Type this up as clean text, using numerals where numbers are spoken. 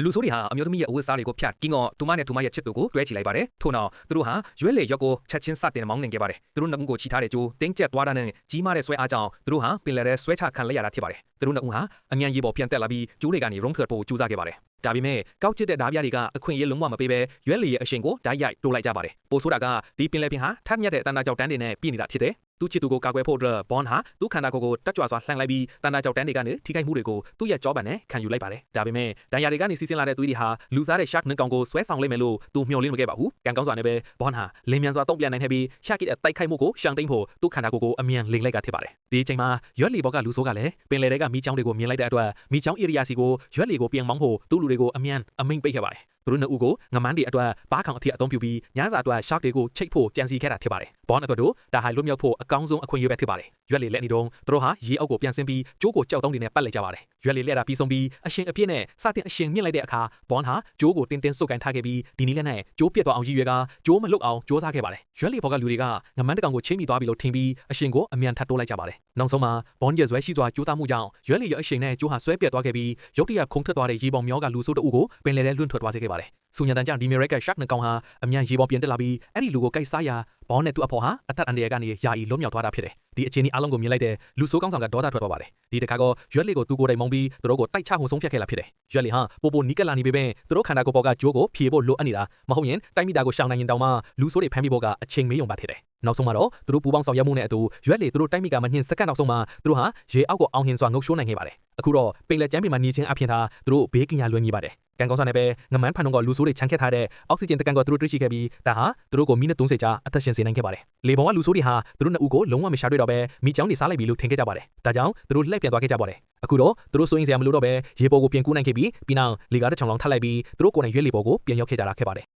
လူဆိုးတွေဟာအမျိုးသမီးရဲ့အဝတ်အစားတွေကိုဖြတ်ကင်းကသူမနဲ့သူမရဲ့ချစ်သူကိုတွဲချလိုက်ပါတယ်ထို့နောက်သူတို့ဟာရွက်လေရက်ကိုချက်ချင်းစတင်မောင်းနှင်ခဲ့ပါတယ်သူတို့နှစ်ဦးကိုချီထားတဲ့ကြိုးတင်းကျပ်သွားတာနဲ့ကြီးမားတဲ့ဆွဲအားကြောင့်သူတို့ဟာပင်လယ်ထဲဆွဲချခံလိုက်ရတာဖြစ်ပါတယ်သူတို့နှစ်ဦးဟာအမြန်ရေပေါ်ပြန်တက်လာပြီးကျိုးတွေကနေရုံးထွက်ဖို့ကြိုးစားခဲ့ပါတယ်ဒါပေမဲ့ကောက်ကျစ်တဲ့ဓာပြားတွေကအခွင့်အရေးလုံးဝမပေးဘဲရွက်လေရဲ့အရှင်ကိုဓာတ်ရိုက်တိုးလိုက်ကြပါတယ်ပိုဆိုးတာကဒီပင်လယ်ပြင်ဟာထပ်မြက်တဲ့တန်တာကြောက်တန်းတွေနဲ့ပြည်နေတာဖြစ်တယ်သူချစ်သူကိုကာကွယ်ဖို့အတွက်ဘွန်ဟာသူ့ခန္ဓာကိုယ်ကိုတက်ကြွစွာလှန်လိုက်ပြီးတန်တာကြောက်တန်းတွေကနေထိခိုက်မှုတွေကိုသူ့ရဲ့ကြောပံနဲ့ခံယူလိုက်ပါတယ်ဒါပေမဲ့ဒဏ်ရာတွေကနေစီးဆင်းလာတဲ့သွေးတွေဟာလူစားတဲ့ shark နှကောင်ကိုဆွဲဆောင်လိုက်မယ်လို့သူမျှော်လင့်မခဲ့ပါဘူးကံကောင်းစွာနဲ့ပဲဘွန်ဟာလင်းမြန်စွာတုံ့ပြန်နိုင်ခဲ့ပြီး shark ရဲ့တိုက်ခိုက်မှုကိုရှောင်တိန်ဖို့သူ့ခန္ဓာကိုယ်ကိုအမြန်လိမ်လိုက်ကဖြစ်ပါတယ်ဒီအချိန်မှာရွက်လီဘောကလူဆိုးကလည်းပင်လယ်ထဲကမိချောင်းတွေကိုမြင်လိုက်တဲ့အတွက်မိချောင်းဧရိယာစီကိုရွက်လီကိုပြန်မောင်းဖို့သူ့လူတွေကိုအမြန်အမိန့်ပေးခဲ့ပါတယ်သူတို့နှစ်ဦးကိုငမန်းတွေအတွက်ဘားခေါင်အထည်အသုံးပြုပြီးညစာအတွက် shark တွေကိုချိတ်ဖို့ကြံစီခဲ့တာဖြစ်ပါတယ်ဘွန်အတွက်တို့ဒါဟာလွတ်မြောက်ဖို့အကောင်းဆုံးအခွင့်အရေးပဲဖြစ်ပါတယ်ရွက်လီလက်နေတုံးသူတို့ဟာရေအောက်ကိုပြန်ဆင်းပြီးကျိုးကိုကြောက်တုံးတွေနဲ့ပတ်လိုက်ကြပါတယ်ရွက်လီလက်တာပြီးဆုံးပြီးအရှင်အပြည့်နဲ့စတင်အရှင်မြင့်လိုက်တဲ့အခါဘွန်ဟာကျိုးကိုတင်းတင်းစုပ်ကန်ထားခဲ့ပြီးဒီနည်းလက်နဲ့ကျိုးပြတ်သွားအောင်ရည်ရွယ်ကကျိုးမလွတ်အောင်ကြိုးစားခဲ့ပါတယ်ရွက်လီဘောကလူတွေကငမန်းတကောင်ကိုချိန်မိသွားပြီလို့ထင်ပြီးအရှင်ကိုအမြန်ထပ်တိုးလိုက်ကြပါတယ်နောက်ဆုံးမှာဘွန်ရဲ့ဇွဲရှိစွာကြိုးစားမှုကြောင့်ရွက်လီရဲ့အရှင်နဲ့ကျိုးဟာဆွဲပြတ်သွားခဲ့ပြီးရုတ်တရက်ခုန်ထွက်သွားတဲ့ရေပေါင်မျောကလူဆိုးတအုပ်ကိုပင်လယ်ထဲလွင့်ထွက်သွားစေခဲ့ပါတယ်ဆူညံတန်ကြောင့်ဒီမီရက်ရှက်နှကောင်ဟာအမြန်ရေပေါ်ပြန်တက်လာပြီးအဲ့ဒီလူကိုကိုက်စားရာဘောနဲ့သူ့အဖော်ဟာအသက်အန္တရာယ်ကနေယာယီလွတ်မြောက်သွားတာဖြစ်တယ်ဒီအခြေအနေအလုံးကိုမြင်လိုက်တဲ့လူဆိုးကောင်းဆောင်ကဒေါသထွက်သွားပါတယ်ဒီတခါကရွက်လီကိုသူ့ကိုယ်တိုင်မုံပြီးသူတို့ကိုတိုက်ချဟုန်ဆုံးဖြတ်ခဲ့လာဖြစ်တယ်ရွက်လီဟာပိုနီးကလာနေပေမဲ့သူတို့ခန္ဓာကိုယ်ပေါ်ကဂျိုးကိုဖြေဖို့လိုအပ်နေတာမဟုတ်ရင်တိုက်မိတာကိုရှောင်နိုင်ရင်တောင်မှလူဆိုးတွေဖမ်းမိဖို့ကအချိန်မေးရုံပါဖြစ်တယ်နောက်ဆုံးမှာတော့သူတို့ပူပေါင်းဆောင်ရွက်မှုနဲ့အတူရွက်လီသူတို့တိုက်မိကမနှင်းစက္ကန့်နောက်ဆုံးမှာသူတို့ဟာရေအောက်ကိုအောင်ဟင်စွာငုပ်ရှိုးနိုင်ခဲ့ပါတယ်အခုတော့ပင်လယ်ကျမ်းပြင်မှာနေချင်းအပြင်သာသူတို့ဘေးကင်းရာလွယ်မြေပါတယ်ကံကောင်းစွာနဲ့ပဲငမန်းဖန်တုံးကလူဆိုးတွေချန်ခဲ့ထားတဲ့အောက်ဆီဂျင်တကန်ကိုသူတို့တွေ့ရှိခဲ့ပြီးဒါဟာသူတို့ကိုမိနစ်30ကြာအသက်ရှင်စေနိုင်ခဲ့ပါတယ်လေပေါ်ကလူဆိုးတွေဟာသူတို့နှစ်ဦးကိုလုံးဝမရှာတွေ့တော့ပဲမိချောင်းတွေစားလိုက်ပြီလို့ထင်ခဲ့ကြပါတယ်ဒါကြောင့်သူတို့လှည့်ပြန်သွားခဲ့ကြပါတယ်အခုတော့သူတို့စိုးရင်စရာမလိုတော့ပဲရေပေါ်ကိုပြန်ကူးနိုင်ခဲ့ပြီးနောက်လေကားတစ်ချောင်းလောင်းထပ်လိုက်ပြီးသူတို့ကိုယ်တိုင်ရွက်လေပေါ်ကိုပြန်ရောက်ခဲ့ကြတာခဲ့ပါတယ်